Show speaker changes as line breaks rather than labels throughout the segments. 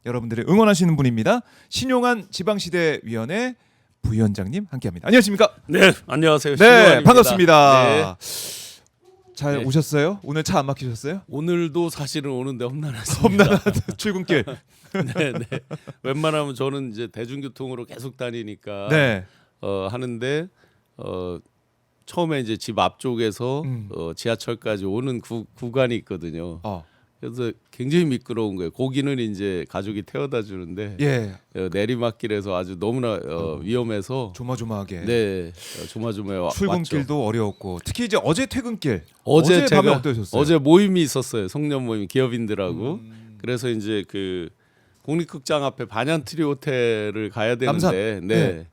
여러분들의 응원하시는 분입니다. 신용한 지방시대위원회 부위원장님 함께합니다. 안녕하십니까?
네, 안녕하세요.
네,
신용환입니다.
반갑습니다. 잘
네.
오셨어요? 오늘 차 안 막히셨어요?
오늘도 사실은 오는데 험난했습니다.
험난한 출근길.
네, 네. 웬만하면 저는 이제 대중교통으로 계속 다니니까
네.
하는데 처음에 이제 집 앞쪽에서 지하철까지 오는 구간이 있거든요. 그래서 굉장히 미끄러운 거예요. 거기는 이제 가족이 태워다 주는데
예.
내리막길에서 아주 너무나 위험해서
조마조마하게.
네, 조마조마해
출근길도
왔죠.
어려웠고 특히 이제 어제 퇴근길.
어제
밤에
제가
어떠셨어요?
어제 모임이 있었어요. 송년 모임 기업인들하고. 그래서 이제 그 국립극장 앞에 반얀 트리 호텔을 가야 되는데
남산.
네.
네.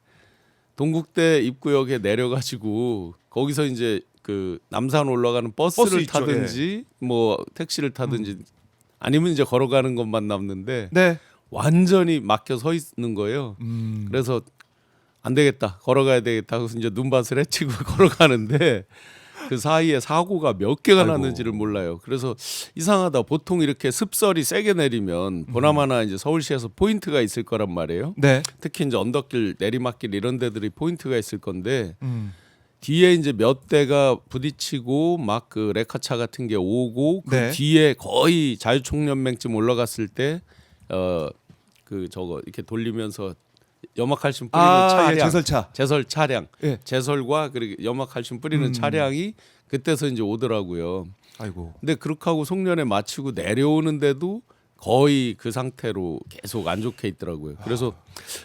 동국대 입구역에 내려가지고 거기서 이제 그 남산 올라가는
버스
버스를
있죠.
타든지 뭐 택시를 타든지 아니면 이제 걸어가는 것만 남는데
네.
완전히 막혀 서 있는 거예요. 그래서 안 되겠다, 걸어가야 되겠다 하고서 이제 눈밭을 헤치고 걸어가는데 그 사이에 사고가 몇 개가
아이고.
났는지를 몰라요. 그래서 이상하다. 보통 이렇게 습설이 세게 내리면 보나마나 이제 서울시에서 포인트가 있을 거란 말이에요.
네.
특히 이제 언덕길, 내리막길 이런 데들이 포인트가 있을 건데
뒤에
뒤에 이제 몇 대가 부딪히고 막 그 레카차 같은 게 오고 그
네.
뒤에 거의 자유총연맹쯤 올라갔을 때 그 저거 이렇게 돌리면서 염화칼슘 뿌리는 차량,
예, 제설차.
제설 차량,
예.
제설과 그리고 염화칼슘 뿌리는 차량이 그때서 이제 오더라고요.
아이고.
근데 그렇게 하고 송년회 마치고 내려오는데도 거의 그 상태로 계속 안 좋게 있더라고요. 그래서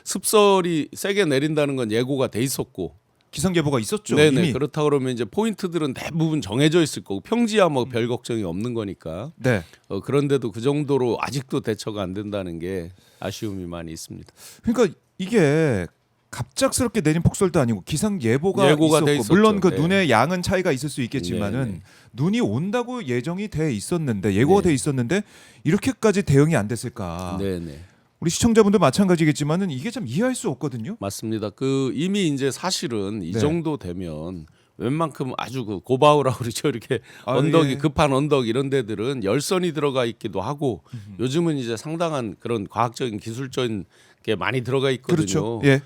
습설이 세게 내린다는 건 예고가 돼 있었고,
기상예보가 있었죠.
네네.
이미.
그렇다 그러면 이제 포인트들은 대부분 정해져 있을 거고 평지야 뭐 별 걱정이 없는 거니까.
네.
그런데도 그 정도로 아직도 대처가 안 된다는 게 아쉬움이 많이 있습니다.
그러니까 이게 갑작스럽게 내린 폭설도 아니고 기상예보가
예고가 돼
있었고
있었죠.
물론 그
네.
눈의 양은 차이가 있을 수 있겠지만은
네, 네.
눈이 온다고 예정이 돼 있었는데 예고가
네.
돼 있었는데 이렇게까지 대응이 안 됐을까?
네네.
우리 시청자분도 마찬가지겠지만은 이게 참 이해할 수 없거든요.
맞습니다. 그 이미 이제 사실은 이
네.
정도 되면 웬만큼 아주 그 고바우라고 그러죠. 이렇게
아,
언덕이
예.
급한 언덕 이런 데들은 열선이 들어가 있기도 하고 요즘은 이제 상당한 그런 과학적인 기술적인 게 많이 들어가 있거든요.
그렇죠. 예.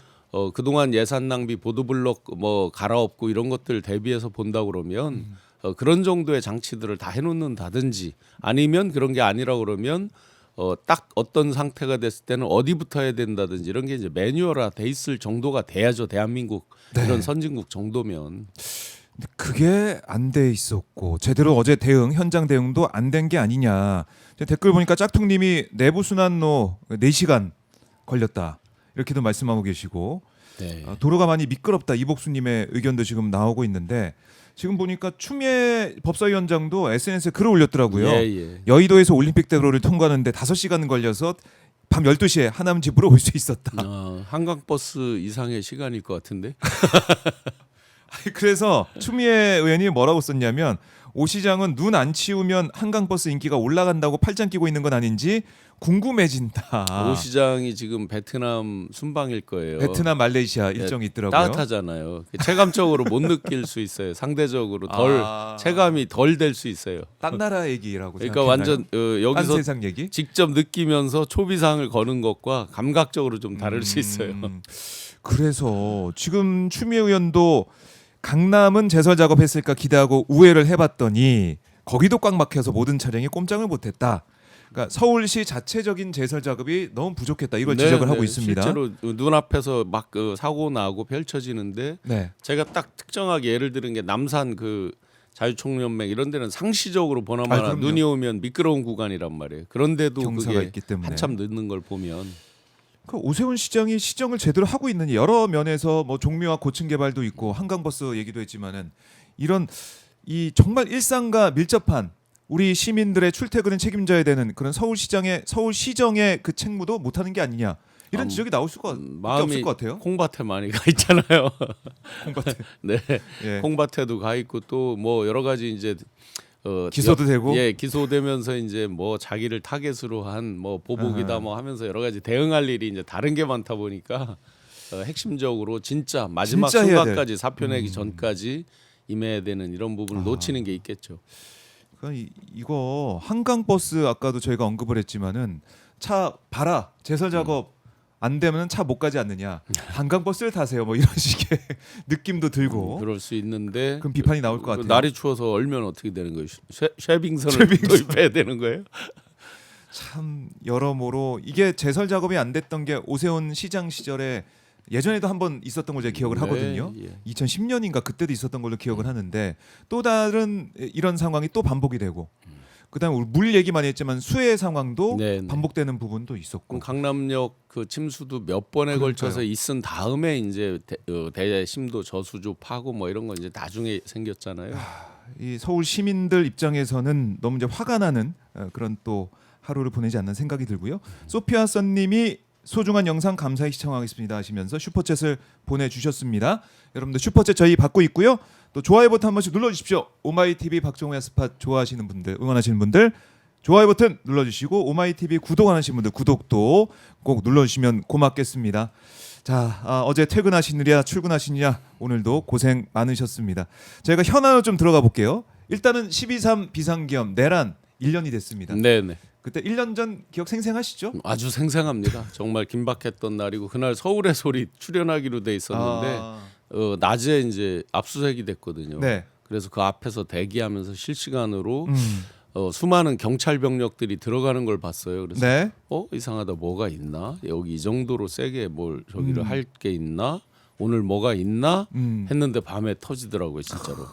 그동안 예산 낭비 보도블록 뭐 갈아엎고 이런 것들 대비해서 본다 그러면 그런 정도의 장치들을 다 해놓는다든지 아니면 그런 게 아니라 그러면 딱 어떤 상태가 됐을 때는 어디부터 해야 된다든지 이런 게 이제 매뉴얼화 돼 있을 정도가 돼야죠. 대한민국
네.
이런 선진국 정도면.
근데 그게 안 돼 있었고 제대로 어제 대응 현장 대응도 안 된 게 아니냐. 댓글 보니까 짝퉁님이 내부 순환로 4시간 걸렸다 이렇게도 말씀하고 계시고
네.
도로가 많이 미끄럽다 이복수님의 의견도 지금 나오고 있는데 지금 보니까 추미애 법사위원장도 SNS에 글을 올렸더라고요.
예.
여의도에서 올림픽대로를 통과하는데 5시간 걸려서 밤 12시에 하남 집으로 올 수 있었다.
한강버스 이상의 시간일 것 같은데.
그래서 추미애 의원이 뭐라고 썼냐면 오 시장은 눈 안 치우면 한강버스 인기가 올라간다고 팔짱 끼고 있는 건 아닌지 궁금해진다.
오 시장이 지금 베트남 순방일 거예요.
베트남 말레이시아 일정이 있더라고요.
따뜻하잖아요. 체감적으로 못 느낄 수 있어요. 상대적으로 덜 체감이 덜 될 수 있어요.
딴 나라 얘기라고
그러니까
생각했나요?
완전
딴
여기서
세상 얘기?
직접 느끼면서 초비상을 거는 것과 감각적으로 좀 다를 수 있어요.
그래서 지금 추미애 의원도 강남은 제설 작업했을까 기대하고 우회를 해봤더니 거기도 꽉 막혀서 모든 차량이 꼼짝을 못했다. 그러니까 서울시 자체적인 제설 작업이 너무 부족했다. 이걸 지적을 하고 있습니다.
실제로 눈앞에서 막 사고 나고 펼쳐지는데
네.
제가 딱 특정하게 예를 들은 게 남산 그 자유총연맹 이런 데는 상시적으로 보나마나
그럼요.
눈이 오면 미끄러운 구간이란 말이에요. 그런데도
경사가
그게
있기 때문에.
한참 늦는 걸 보면
그 오세훈 시장이 시정을 제대로 하고 있느냐 여러 면에서 뭐 종묘와 고층 개발도 있고 한강버스 얘기도 했지만은 이런 이 정말 일상과 밀접한 우리 시민들의 출퇴근을 책임져야 되는 그런 서울시정의 그 책무도 못하는 게 아니냐 이런 지적이 나올 수가 없을
마음이
것 같아요.
콩밭에 많이 가 있잖아요.
콩밭에.
네,
예.
콩밭에도 가 있고 또 뭐 여러 가지 이제
기소도 되고.
예, 기소되면서 이제 뭐 자기를 타겟으로 한 뭐 보복이다 뭐 하면서 여러 가지 대응할 일이 이제 다른 게 많다 보니까 핵심적으로 진짜 마지막
진짜 해야
순간까지 사표 내기 전까지 임해야 되는 이런 부분을 놓치는 게 있겠죠.
그러니까 이거 한강버스 아까도 저희가 언급을 했지만은 차 봐라 제설 작업 안 되면 차 못 가지 않느냐 관광버스를 타세요 뭐 이런 식의 느낌도 들고
그럴 수 있는데
그럼 비판이 나올 것 같아요.
날이 추워서 얼면 어떻게 되는 거예요? 쉐빙선을 도입해야 되는 거예요?
참 여러모로 이게 제설 작업이 안 됐던 게 오세훈 시장 시절에 예전에도 한번 있었던 걸 제가 기억을 하거든요.
예.
2010년인가 그때도 있었던 걸로 기억을 하는데 또 다른 이런 상황이 또 반복이 되고 그다음에 우리 물 얘기 많이 했지만 수해 상황도
네.
반복되는 부분도
그럼
있었고
강남역 그 침수도 몇 번에 걸쳐서 있은 다음에 이제 대심도 저수조 파고 뭐 이런 거 이제 나중에 생겼잖아요.
이 서울 시민들 입장에서는 너무 이제 화가 나는 그런 또 하루를 보내지 않는 생각이 들고요. 소피아 선님이 소중한 영상 감사히 시청하겠습니다 하시면서 슈퍼챗을 보내주셨습니다. 여러분들 슈퍼챗 저희 받고 있고요. 또 좋아요 버튼 한 번씩 눌러주십시오. 오마이TV 박종호의 스팟 좋아하시는 분들 응원하시는 분들 좋아요 버튼 눌러주시고 오마이TV 구독 안 하신 분들 구독도 꼭 눌러주시면 고맙겠습니다. 자 어제 퇴근하시느냐 출근하시느냐 오늘도 고생 많으셨습니다. 저희가 현안으로 좀 들어가 볼게요. 일단은 12.3 비상계엄 내란 1년이 됐습니다.
네네.
그때 1년 전 기억 생생하시죠?
아주 생생합니다. 정말 긴박했던 날이고 그날 서울의 소리 출연하기로 돼 있었는데 낮에 이제 압수수색이 됐거든요.
네.
그래서 그 앞에서 대기하면서 실시간으로 수많은 경찰 병력들이 들어가는 걸 봤어요. 그래서
네.
이상하다 뭐가 있나? 여기 이 정도로 세게 뭘 저기를 할 게 있나? 오늘 뭐가 있나? 했는데 밤에 터지더라고요, 진짜로.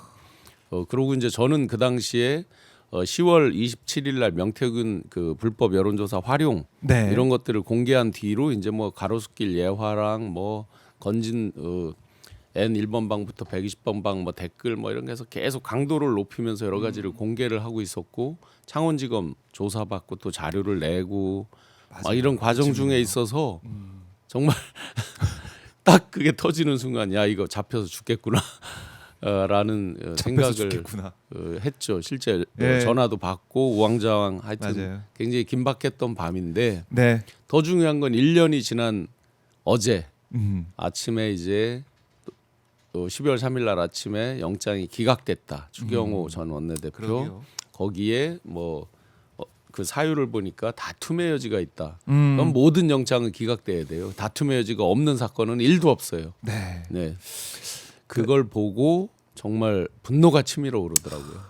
그러고 이제 저는 그 당시에 10월 27일 날 명태균 그 불법 여론조사 활용
네.
이런 것들을 공개한 뒤로 이제 뭐 가로수길 예화랑 뭐 건진 N 1번 방부터 120번 방 뭐 댓글 뭐 이런 게 해서 계속 강도를 높이면서 여러 가지를 공개를 하고 있었고 창원지검 조사받고 또 자료를 내고 막 이런 과정 중에 있어서 정말 딱 그게 터지는 순간 야 이거 잡혀서 죽겠구나. 라는 생각을
죽겠구나.
했죠. 실제
예.
전화도 받고 우왕좌왕 하여튼
맞아요.
굉장히 긴박했던 밤인데
네.
더 중요한 건 1년이 지난 어제 아침에 이제 12월 3일 날 아침에 영장이 기각됐다. 추경호 전 원내대표.
그러게요.
거기에 뭐 그 사유를 보니까 다툼의 여지가 있다.
음.
그럼 모든 영장은 기각돼야 돼요. 다툼의 여지가 없는 사건은 1도 없어요.
네.
네. 그걸 보고 정말 분노가 치밀어 오르더라고요.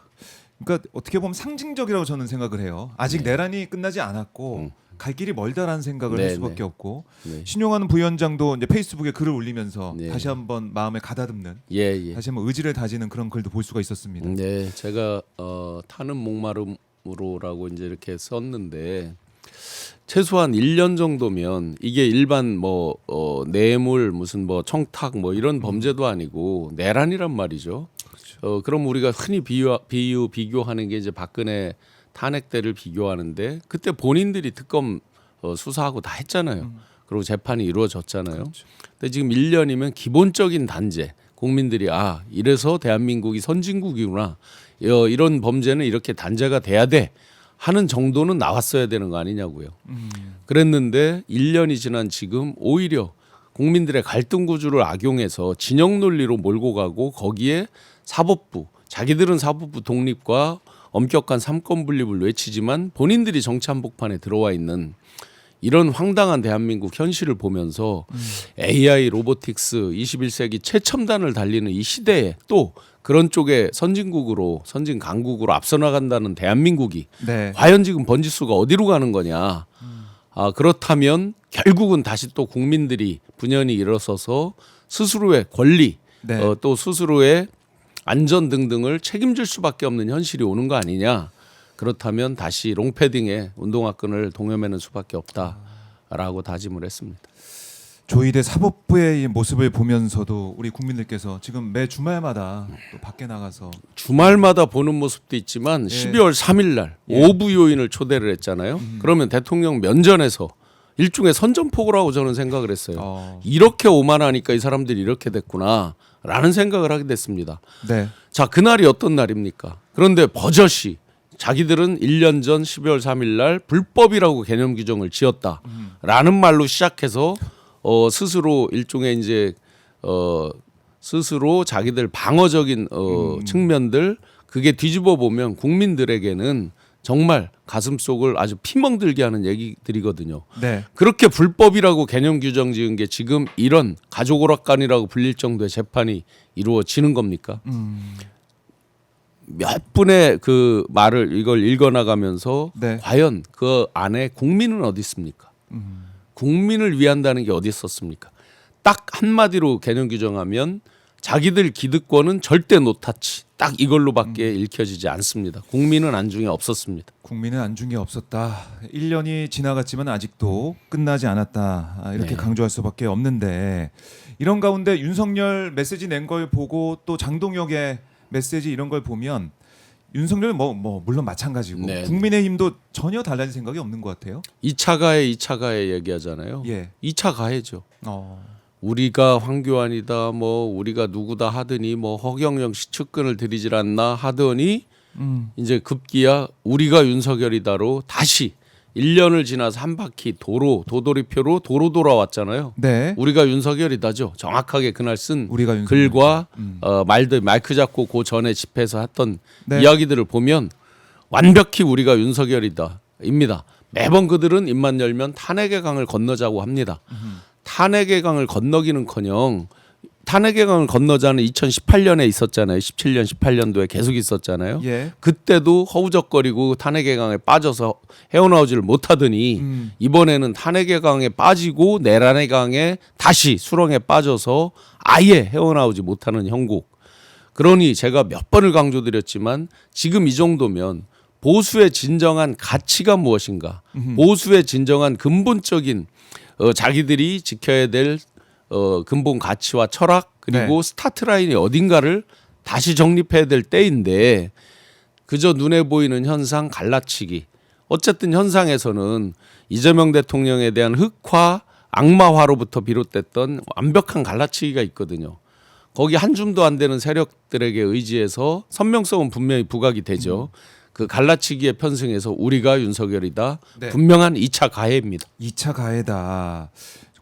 그러니까 어떻게 보면 상징적이라고 저는 생각을 해요. 아직 내란이 끝나지 않았고 갈 길이 멀다라는 생각을 할
네,
수밖에
네.
없고
네.
신용환 부위원장도 이제 페이스북에 글을 올리면서
네.
다시 한번 마음에 가다듬는
예.
다시 한번 의지를 다지는 그런 글도 볼 수가 있었습니다.
네, 제가 타는 목마름으로라고 이제 이렇게 썼는데 최소한 1년 정도면 이게 일반 뭐 뇌물 무슨 뭐 청탁 뭐 이런 범죄도 아니고 내란이란 말이죠.
그렇죠.
그럼 우리가 흔히 비교하는 게 이제 박근혜 탄핵 때를 비교하는데 그때 본인들이 특검 수사하고 다 했잖아요. 그리고 재판이 이루어졌잖아요.
그렇죠.
근데 지금 1년이면 기본적인 단죄. 국민들이 이래서 대한민국이 선진국이구나. 이런 범죄는 이렇게 단죄가 돼야 돼. 하는 정도는 나왔어야 되는 거 아니냐고요. 그랬는데 1년이 지난 지금 오히려 국민들의 갈등 구조를 악용해서 진영 논리로 몰고 가고 거기에 사법부, 자기들은 사법부 독립과 엄격한 삼권 분립을 외치지만 본인들이 정치 한복판에 들어와 있는 이런 황당한 대한민국 현실을 보면서 AI 로보틱스 21세기 최첨단을 달리는 이 시대에 또 그런 쪽에 선진국으로 선진 강국으로 앞서 나간다는 대한민국이
네.
과연 지금 번지수가 어디로 가는 거냐. 그렇다면 결국은 다시 또 국민들이 분연히 일어서서 스스로의 권리
네.
또 스스로의 안전 등등을 책임질 수밖에 없는 현실이 오는 거 아니냐. 그렇다면 다시 롱패딩에 운동화끈을 동여매는 수밖에 없다라고 다짐을 했습니다.
조이대 사법부의 이 모습을 보면서도 우리 국민들께서 지금 매 주말마다 또 밖에 나가서
주말마다 보는 모습도 있지만 12월 3일 날 오부 요인을 초대를 했잖아요. 그러면 대통령 면전에서 일종의 선전포고라고 저는 생각을 했어요. 이렇게 오만하니까 이 사람들이 이렇게 됐구나라는 생각을 하게 됐습니다.
네.
자, 그날이 어떤 날입니까? 그런데 버젓이 자기들은 1년 전 12월 3일 날 불법이라고 개념 규정을 지었다라는 말로 시작해서 스스로 일종의 이제 스스로 자기들 방어적인 측면들 그게 뒤집어 보면 국민들에게는 정말 가슴속을 아주 피멍들게 하는 얘기들이거든요.
네.
그렇게 불법이라고 개념 규정 지은 게 지금 이런 가족 오락관이라고 불릴 정도의 재판이 이루어지는 겁니까? 몇 분의 그 말을 이걸 읽어나가면서
네.
과연 그 안에 국민은 어디 있습니까? 국민을 위한다는 게 어디 있었습니까? 딱 한마디로 개념 규정하면 자기들 기득권은 절대 노타치. 딱 이걸로밖에 읽혀지지 않습니다. 국민은 안중에 없었습니다.
국민은 안중에 없었다. 1년이 지나갔지만 아직도 끝나지 않았다. 이렇게
네.
강조할 수밖에 없는데 이런 가운데 윤석열 메시지 낸 걸 보고 또 장동혁의 메시지 이런 걸 보면 윤석열은 뭐 물론 마찬가지고
네.
국민의힘도 전혀 달라진 생각이 없는 것 같아요.
2차 가해, 2차 가해 얘기하잖아요.
예.
2차 가해죠.
어.
우리가 황교안이다, 뭐 우리가 누구다 하더니 뭐 허경영 씨 측근을 들이질 않나 하더니 이제 급기야 우리가 윤석열이다로 다시 1년을 지나서 한 바퀴 도돌이표로 도로 돌아왔잖아요.
네.
우리가 윤석열이다죠. 정확하게 그날 쓴
우리가 윤석열이다.
글과 말들 마이크 잡고 그 전에 집회에서 했던
네.
이야기들을 보면 완벽히 우리가 윤석열이다입니다. 매번 그들은 입만 열면 탄핵의 강을 건너자고 합니다. 탄핵의 강을 건너기는커녕 탄핵의 강을 건너자는 2018년에 있었잖아요. 17년, 18년도에 계속 있었잖아요.
예.
그때도 허우적거리고 탄핵의 강에 빠져서 헤어나오지를 못하더니 이번에는 탄핵의 강에 빠지고 내란의 강에 다시 수렁에 빠져서 아예 헤어나오지 못하는 형국. 그러니 제가 몇 번을 강조드렸지만 지금 이 정도면 보수의 진정한 가치가 무엇인가, 보수의 진정한 근본적인 자기들이 지켜야 될 근본 가치와 철학 그리고
네.
스타트 라인이 어딘가를 다시 정립해야 될 때인데 그저 눈에 보이는 현상 갈라치기. 어쨌든 현상에서는 이재명 대통령에 대한 흑화, 악마화로부터 비롯됐던 완벽한 갈라치기가 있거든요. 거기 한 줌도 안 되는 세력들에게 의지해서 선명성은 분명히 부각이 되죠. 그 갈라치기에 편승해서 우리가 윤석열이다.
네.
분명한 2차 가해입니다.
2차 가해다.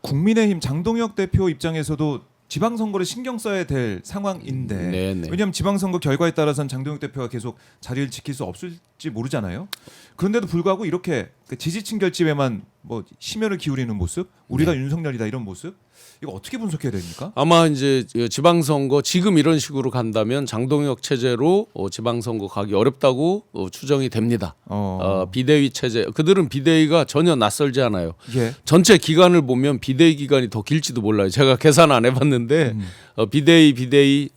국민의힘 장동혁 대표 입장에서도 지방선거를 신경 써야 될 상황인데
네네.
왜냐하면 지방선거 결과에 따라서는 장동혁 대표가 계속 자리를 지킬 수 없을지 모르잖아요. 그런데도 불구하고 이렇게 그 지지층 결집에만 뭐 심혈을 기울이는 모습, 우리가 윤석열이다 이런 모습, 이거 어떻게 분석해야 됩니까?
아마 이제 지방선거 지금 이런 식으로 간다면 장동혁 체제로 지방선거 가기 어렵다고 추정이 됩니다. 비대위 체제, 그들은 비대위가 전혀 낯설지 않아요.
예.
전체 기간을 보면 비대위 기간이 더 길지도 몰라요. 제가 계산 안 해봤는데 비대위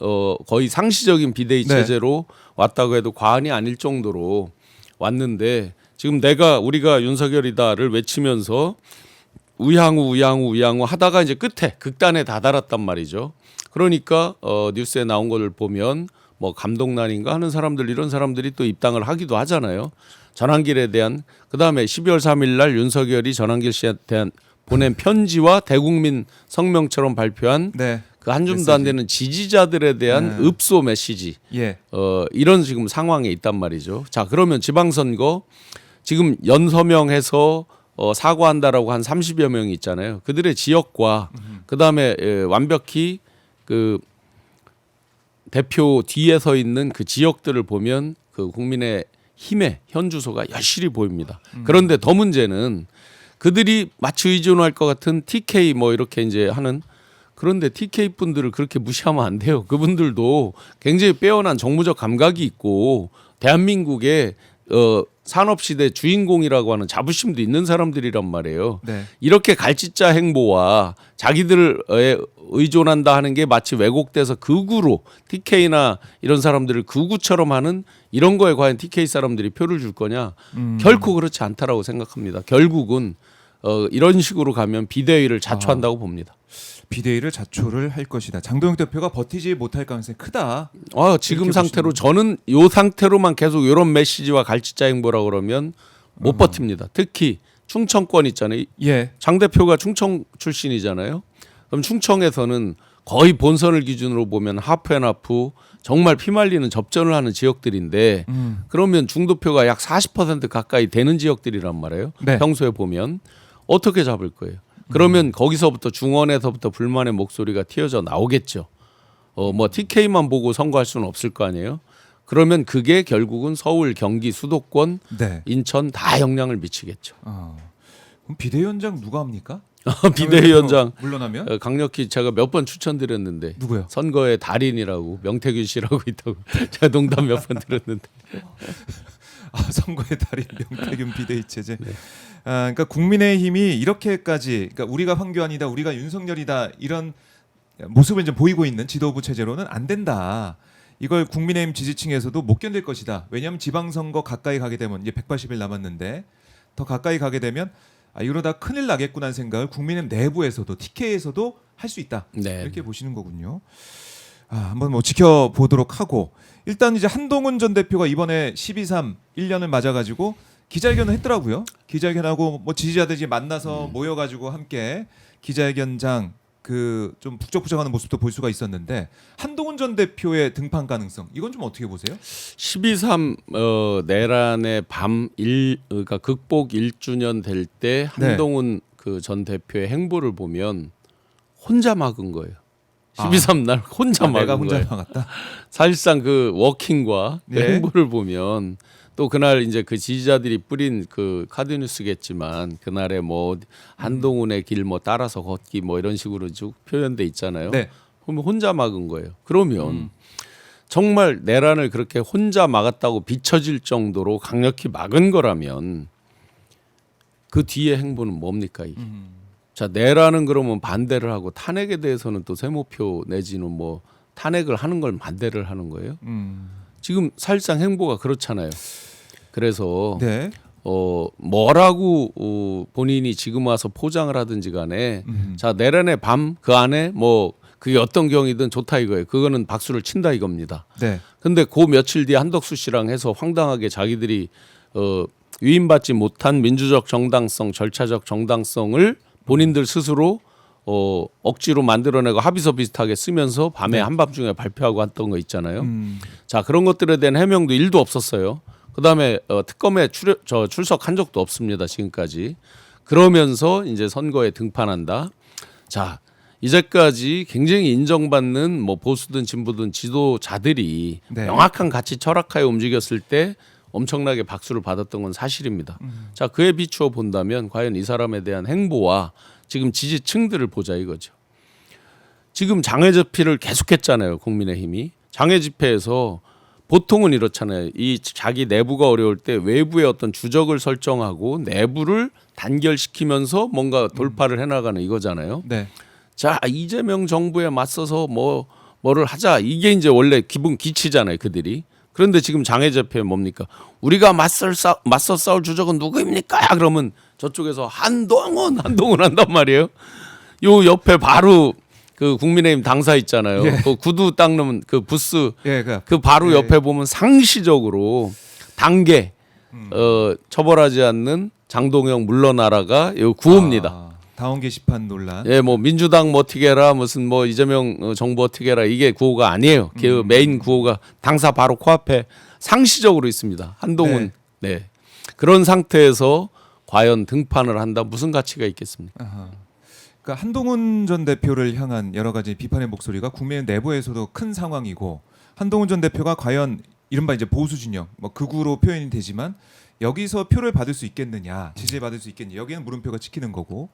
거의 상시적인 비대위
네.
체제로 왔다고 해도 과언이 아닐 정도로 왔는데 지금 우리가 윤석열이다를 외치면서 우양우 하다가 이제 끝에 극단에 다다랐단 말이죠. 그러니까 뉴스에 나온 것을 보면 뭐 감독난인가 하는 사람들 이런 사람들이 또 입당을 하기도 하잖아요. 전환길에 대한 그다음에 12월 3일 날 윤석열이 전환길 씨에 대한 보낸 편지와 대국민 성명처럼 발표한
네.
그 한 줌도 안 되는 지지자들에 대한 읍소 메시지.
예.
이런 지금 상황에 있단 말이죠. 자, 그러면 지방선거 지금 연서명해서 사과한다라고 한 30여 명이 있잖아요. 그들의 지역과 그다음에 완벽히 그 대표 뒤에 서 있는 그 지역들을 보면 그 국민의 힘의 현주소가 여실히 보입니다. 그런데 더 문제는 그들이 마치 의존할 것 같은 TK 뭐 이렇게 이제 하는 그런데 TK 분들을 그렇게 무시하면 안 돼요. 그분들도 굉장히 빼어난 정무적 감각이 있고 대한민국의 산업시대 주인공이라고 하는 자부심도 있는 사람들이란 말이에요.
네.
이렇게 갈짓자 행보와 자기들에 의존한다 하는 게 마치 왜곡돼서 극우로 TK나 이런 사람들을 극우처럼 하는 이런 거에 과연 TK 사람들이 표를 줄 거냐? 결코 그렇지 않다라고 생각합니다. 결국은 이런 식으로 가면 비대위를 자초한다고 봅니다.
비대위를 자초를 할 것이다. 장동혁 대표가 버티지 못할 가능성이 크다.
지금
이렇게
상태로 저는 이 상태로만 계속 이런 메시지와 갈짓자 행보라 그러면 못 버팁니다. 특히 충청권 있잖아요.
예.
장 대표가 충청 출신이잖아요. 그럼 충청에서는 거의 본선을 기준으로 보면 하프앤하프 정말 피말리는 접전을 하는 지역들인데 그러면 중도표가 약 40% 가까이 되는 지역들이란 말이에요.
네.
평소에 보면 어떻게 잡을 거예요? 그러면 거기서부터 중원에서부터 불만의 목소리가 튀어져 나오겠죠. 뭐 TK만 보고 선거할 수는 없을 거 아니에요. 그러면 그게 결국은 서울, 경기, 수도권,
네.
인천 다 영향을 미치겠죠.
그럼 비대위원장 누가 합니까?
비대위원장
물러나면
강력히 제가 몇 번 추천드렸는데
누구요?
선거의 달인이라고 명태균 씨라고 있다고 제가 농담 몇 번 들었는데
선거의 달인 명태균 비대위 체제. 그러니까 국민의힘이 이렇게까지 그러니까 우리가 황교안이다, 우리가 윤석열이다 이런 모습을 좀 보이고 있는 지도부 체제로는 안 된다. 이걸 국민의힘 지지층에서도 못 견딜 것이다. 왜냐하면 지방선거 가까이 가게 되면 이제 180일 남았는데 더 가까이 가게 되면 이러다 큰일 나겠구나는 생각을 국민의힘 내부에서도 TK에서도 할 수 있다.
네.
이렇게 보시는 거군요. 한번 뭐 지켜보도록 하고 일단 이제 한동훈 전 대표가 이번에 12.3 1년을 맞아가지고 기자회견을 했더라고요. 기자회견하고 뭐 지지자들이 만나서 모여가지고 함께 기자회견장 그 좀 북적북적하는 모습도 볼 수가 있었는데 한동훈 전 대표의 등판 가능성 이건 좀 어떻게 보세요?
12.3 내란의 그러니까 극복 1주년 될 때 한동훈 그 전 대표의 행보를 보면 혼자 막은 거예요. 12.3 날 혼자 막은
내가 혼자
거예요.
막았다.
사실상 그 워킹과 그
네.
행보를 보면 또 그날 이제 그 지지자들이 뿌린 그 카드뉴스겠지만 그날에 뭐 한동훈의 길 뭐 따라서 걷기 뭐 이런 식으로 쭉 표현돼 있잖아요.
네.
그러면 혼자 막은 거예요. 그러면 정말 내란을 그렇게 혼자 막았다고 비춰질 정도로 강력히 막은 거라면 그 뒤에 행보는 뭡니까 이게? 자, 내란은 그러면 반대를 하고 탄핵에 대해서는 또 세모표 내지는 뭐 탄핵을 하는 걸 반대를 하는 거예요. 지금 사실상 행보가 그렇잖아요. 그래서
네.
뭐라고 본인이 지금 와서 포장을 하든지 간에 자, 내란의 밤 그 안에 뭐 그게 어떤 경위든 좋다 이거예요. 그거는 박수를 친다 이겁니다.
네.
근데 그 며칠 뒤에 한덕수 씨랑 해서 황당하게 자기들이 위임받지 못한 민주적 정당성, 절차적 정당성을 본인들 스스로 억지로 만들어내고 합의서 비슷하게 쓰면서 밤에
네.
한밤중에 발표하고 했던 거 있잖아요. 자, 그런 것들에 대한 해명도 1도 없었어요. 그다음에 특검에 출석한 적도 없습니다. 지금까지. 그러면서 이제 선거에 등판한다. 자, 이제까지 굉장히 인정받는 뭐 보수든 진보든 지도자들이
네.
명확한 가치 철학하에 움직였을 때 엄청나게 박수를 받았던 건 사실입니다. 자, 그에 비추어 본다면 과연 이 사람에 대한 행보와 지금 지지층들을 보자 이거죠. 지금 장외 집회를 계속했잖아요. 국민의힘이. 장외 집회에서 보통은 이렇잖아요. 이 자기 내부가 어려울 때 외부의 어떤 주적을 설정하고 내부를 단결시키면서 뭔가 돌파를 해나가는 이거잖아요.
네.
자, 이재명 정부에 맞서서 뭐를 하자. 이게 이제 원래 기본 기치잖아요. 그들이. 그런데 지금 장애 집회 뭡니까? 우리가 맞서 싸울 주적은 누구입니까? 그러면 저쪽에서 한동훈 한단 말이에요. 요 옆에 바로 그 국민의힘 당사 있잖아요.
예.
그 구두 닦는 그 부스
예,
그 바로
예.
옆에 보면 상시적으로 단계 처벌하지 않는 장동영 물러나라가 요 구호입니다.
다원 게시판 논란.
예, 뭐 민주당 뭐 어떻게 해라 무슨 뭐 이재명 정부 어떻게 해라 이게 구호가 아니에요. 그 메인 구호가 당사 바로 코앞에 상시적으로 있습니다. 한동훈. 네. 그런 상태에서 과연 등판을 한다 무슨 가치가 있겠습니까?
그러니까 한동훈 전 대표를 향한 여러 가지 비판의 목소리가 국민의 내부에서도 큰 상황이고 한동훈 전 대표가 과연 이른바 이제 보수 진영 뭐 극우로 표현이 되지만 여기서 표를 받을 수 있겠느냐, 지지를 받을 수 있겠느냐 여기는 물음표가 찍히는 거고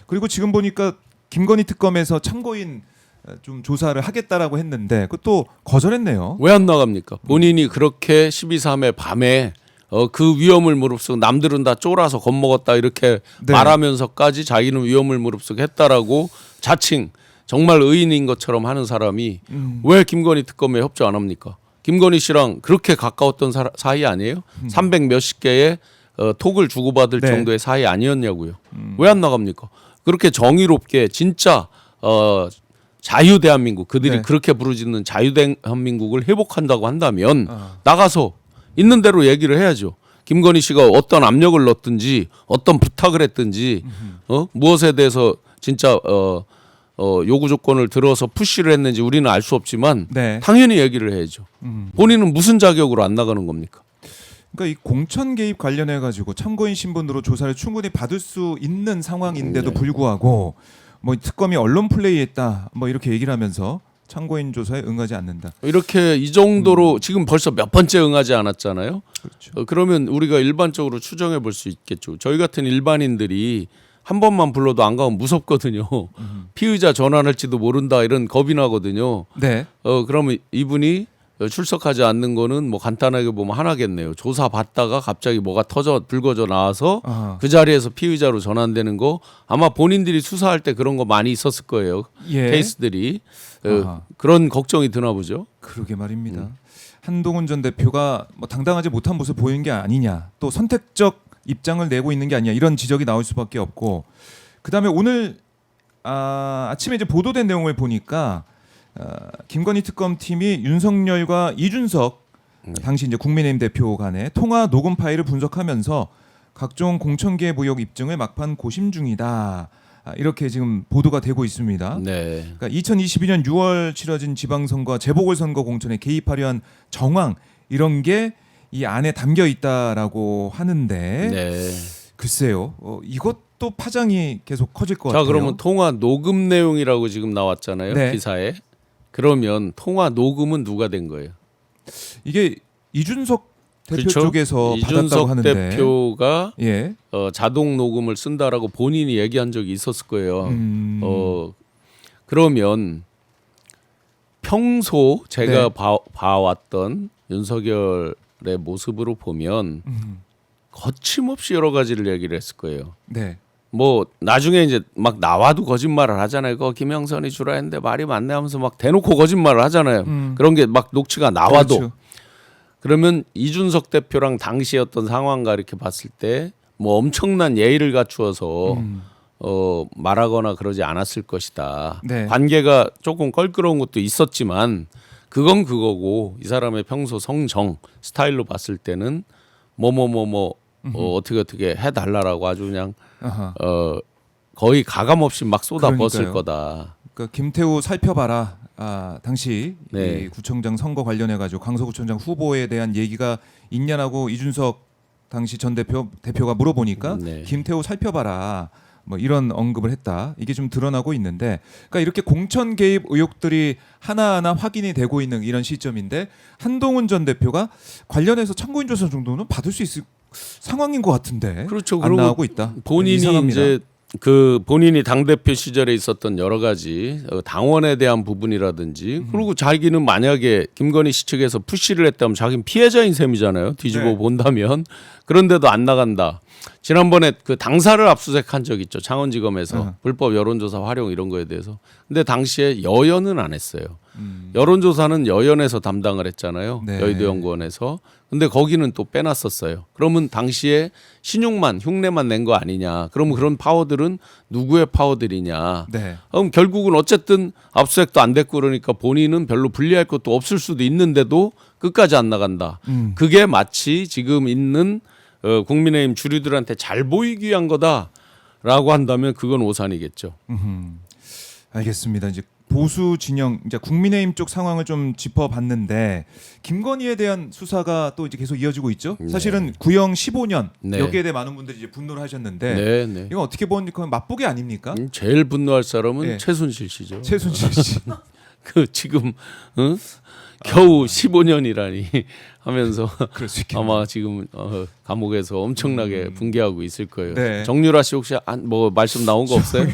그리고 지금 보니까 김건희 특검에서 참고인 좀 조사를 하겠다라고 했는데 그것도 거절했네요.
왜 안 나갑니까? 본인이 그렇게 12.3의 밤에 그 위험을 무릅쓰고 남들은 다 쫄아서 겁먹었다 이렇게
네.
말하면서까지 자기는 위험을 무릅쓰고 했다라고 자칭 정말 의인인 것처럼 하는 사람이 왜 김건희 특검에 협조 안 합니까? 김건희 씨랑 그렇게 가까웠던 사이 아니에요? 300 몇십 개의 톡을 주고받을
네.
정도의 사이 아니었냐고요. 왜 안 나갑니까? 그렇게 정의롭게 진짜 자유 대한민국 그들이
네.
그렇게 부르짖는 자유 대한민국을 회복한다고 한다면 나가서 있는 대로 얘기를 해야죠. 김건희 씨가 어떤 압력을 넣었든지 어떤 부탁을 했든지 무엇에 대해서 진짜 요구 조건을 들어서 푸시를 했는지 우리는 알 수 없지만
네.
당연히 얘기를 해야죠. 본인은 무슨 자격으로 안 나가는 겁니까?
그러니까 이 공천 개입 관련해 가지고 참고인 신분으로 조사를 충분히 받을 수 있는 상황인데도
네.
불구하고 뭐 특검이 언론 플레이했다 뭐 이렇게 얘기를 하면서 참고인 조사에 응하지 않는다.
이렇게 이 정도로 지금 벌써 몇 번째 응하지 않았잖아요.
그렇죠.
그러면 우리가 일반적으로 추정해 볼 수 있겠죠. 저희 같은 일반인들이 한 번만 불러도 안 가면 무섭거든요. 피의자 전환할지도 모른다 이런 겁이 나거든요.
네.
그러면 이분이 출석하지 않는 거는 뭐 간단하게 보면 하나겠네요. 조사 받다가 갑자기 뭐가 불거져 나와서
아하.
그 자리에서 피의자로 전환되는 거 아마 본인들이 수사할 때 그런 거 많이 있었을 거예요.
예.
케이스들이
아하.
그런 걱정이 드나 보죠.
그러게 말입니다. 한동훈 전 대표가 뭐 당당하지 못한 모습을 보이는 게 아니냐, 또 선택적 입장을 내고 있는 게 아니냐 이런 지적이 나올 수밖에 없고, 그다음에 오늘 아침에 이제 보도된 내용을 보니까 김건희 특검팀이 윤석열과 이준석 당시 이제 국민의힘 대표 간의 통화 녹음 파일을 분석하면서 각종 공천계 무역 입증을 막판 고심 중이다. 이렇게 지금 보도가 되고 있습니다.
네.
그러니까 2022년 6월 치러진 지방선거와 재보궐선거 공천에 개입하려 한 정황 이런 게 이 안에 담겨 있다라고 하는데
네.
글쎄요. 이것도 파장이 계속 커질 것
자,
같아요.
그러면 통화 녹음 내용이라고 지금 나왔잖아요.
네.
기사에. 그러면 통화 녹음은 누가 된 거예요?
이게 이준석 대표
그렇죠?
쪽에서 받았다고
이준석
하는데
대표가
예.
자동 녹음을 쓴다라고 본인이 얘기한 적이 있었을 거예요.
음.
그러면 평소 제가
네.
봐왔던 윤석열의 모습으로 보면 거침없이 여러 가지를 얘기를 했을 거예요.
네.
뭐 나중에 이제 막 나와도 거짓말을 하잖아요. 그거 김영선이 주라 했는데 말이 맞네 하면서 막 대놓고 거짓말을 하잖아요. 그런 게 막 녹취가 나와도.
그렇죠.
그러면 이준석 대표랑 당시 어떤 상황과 이렇게 봤을 때 뭐 엄청난 예의를 갖추어서 말하거나 그러지 않았을 것이다.
네.
관계가 조금 껄끄러운 것도 있었지만 그건 그거고 이 사람의 평소 성정 스타일로 봤을 때는 어떻게 해달라라고 아주 그냥
아하.
거의 가감 없이 막 쏟아붓을
그러니까요.
거다.
그러니까 김태우 살펴봐라. 당시
네.
이 구청장 선거 관련해 가지고 강서구청장 후보에 대한 얘기가 있냐라고 이준석 당시 전 대표가 물어보니까
네.
김태우 살펴봐라. 뭐 이런 언급을 했다. 이게 좀 드러나고 있는데, 그러니까 이렇게 공천 개입 의혹들이 하나하나 확인이 되고 있는 이런 시점인데 한동훈 전 대표가 관련해서 참고인 조사 정도는 받을 수 있을 상황인 것 같은데
그렇죠.
안
그리고
나오고 있다.
본인이
이상합니다.
이제 본인이 당 대표 시절에 있었던 여러 가지 당원에 대한 부분이라든지 그리고 자기는 만약에 김건희 씨 측에서 푸시를 했다면 자기는 피해자인 셈이잖아요. 뒤집어
네.
본다면 그런데도 안 나간다. 지난번에 그 당사를 압수수색한 적 있죠. 창원지검에서 불법 여론조사 활용 이런 거에 대해서. 근데 당시에 여연은 안 했어요. 여론조사는 여연에서 담당을 했잖아요.
네.
여의도연구원에서. 근데 거기는 또 빼놨었어요. 그러면 당시에 신용만 흉내만 낸 거 아니냐. 그러면 그런 파워들은 누구의 파워들이냐.
네.
그럼 결국은 어쨌든 압수수색도 안 됐고 그러니까 본인은 별로 불리할 것도 없을 수도 있는데도 끝까지 안 나간다. 그게 마치 지금 있는 국민의힘 주류들한테 잘 보이기 위한 거다라고 한다면 그건 오산이겠죠.
알겠습니다. 이제 보수 진영, 이제 국민의힘 쪽 상황을 좀 짚어봤는데 김건희에 대한 수사가 또 이제 계속 이어지고 있죠.
네.
사실은 구형 15년
네.
여기에 대해 많은 분들이 이제 분노를 하셨는데
네, 네.
이건 어떻게 보니까 맛보기 아닙니까?
제일 분노할 사람은
네.
최순실 씨죠.
최순실 씨.
그 지금 겨우 15년이라니 하면서
그럴 수 있겠네요.
아마 지금 감옥에서 엄청나게 붕괴하고 있을 거예요.
네.
정유라 씨 혹시 뭐 말씀 나온 거 없어요?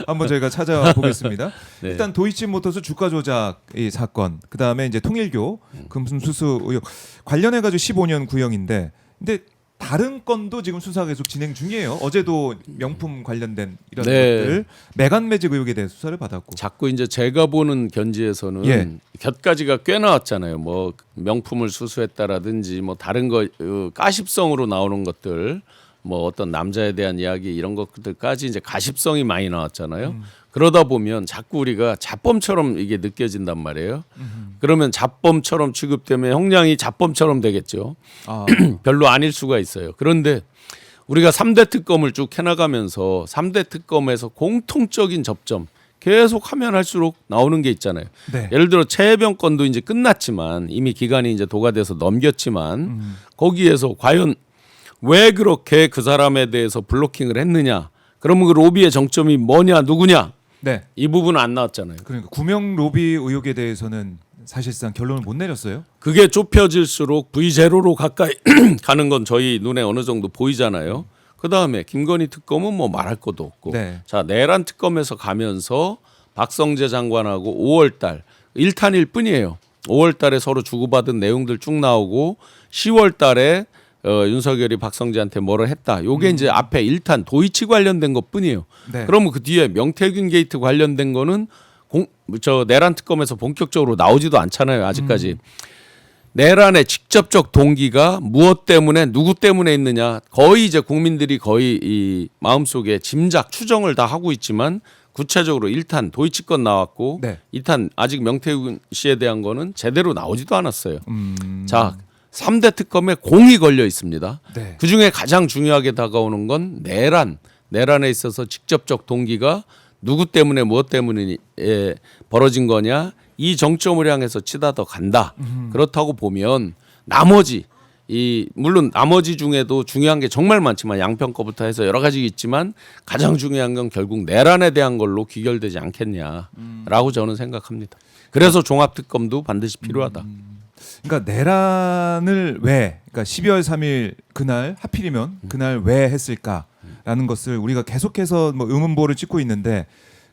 한번 저희가 찾아보겠습니다.
네.
일단 도이치모터스 주가 조작 이 사건, 그 다음에 이제 통일교 금품 수수 의혹 관련해 가지고 15년 구형인데, 근데 다른 건도 지금 수사가 계속 진행 중이에요. 어제도 명품 관련된 이런
네.
것들 매간 매직 의혹에 대해 수사를 받았고.
자꾸 이제 제가 보는 견지에서는
예.
곁가지가 꽤 나왔잖아요. 뭐 명품을 수수했다라든지 뭐 다른 거 가십성으로 나오는 것들, 뭐 어떤 남자에 대한 이야기 이런 것들까지 이제 가십성이 많이 나왔잖아요. 그러다 보면 자꾸 우리가 자범처럼 이게 느껴진단 말이에요. 그러면 자범처럼 취급되면 형량이 자범처럼 되겠죠.
아,
별로 아닐 수가 있어요. 그런데 우리가 3대 특검을 쭉 해나가면서 3대 특검에서 공통적인 접점 계속 하면 할수록 나오는 게 있잖아요.
네.
예를 들어 최혜병 건도 이제 끝났지만 이미 기간이 이제 도과돼서 넘겼지만 거기에서 과연 왜 그렇게 그 사람에 대해서 블로킹을 했느냐? 그러면 그 로비의 정점이 뭐냐, 누구냐?
네.
이 부분은 안 나왔잖아요.
그러니까 구명 로비 의혹에 대해서는 사실상 결론을 못 내렸어요.
그게 좁혀질수록 V0로 가까이 가는 건 저희 눈에 어느 정도 보이잖아요. 그다음에 김건희 특검은 뭐 말할 것도 없고.
네.
자, 내란 특검에서 가면서 박성재 장관하고 5월 달 1탄일 뿐이에요. 5월 달에 서로 주고받은 내용들 쭉 나오고 10월 달에 윤석열이 박성재한테 뭐를 했다. 요게 이제 앞에 1탄 도이치 관련된 것뿐이에요.
네.
그러면 그 뒤에 명태균 게이트 관련된 거는 저 내란 특검에서 본격적으로 나오지도 않잖아요. 아직까지. 내란의 직접적 동기가 무엇 때문에 누구 때문에 있느냐. 거의 이제 국민들이 거의 이 마음속에 짐작 추정을 다 하고 있지만 구체적으로 1탄 도이치 건 나왔고
네.
2탄 아직 명태균 씨에 대한 거는 제대로 나오지도 않았어요. 자, 3대 특검에 공이 걸려 있습니다.
네.
그중에 가장 중요하게 다가오는 건 내란에 있어서 직접적 동기가 누구 때문에 무엇 때문에 벌어진 거냐 이 정점을 향해서 치닫아 간다. 그렇다고 보면 나머지 물론 나머지 중에도 중요한 게 정말 많지만 양평 거부터 해서 여러 가지 있지만 가장 중요한 건 결국 내란에 대한 걸로 귀결되지 않겠냐라고 저는 생각합니다. 그래서 종합특검도 반드시 필요하다.
그러니까 내란을 왜, 그러니까 12월 3일 그날 하필이면 그날 왜 했을까라는 것을 우리가 계속해서 뭐 의문보를 찍고 있는데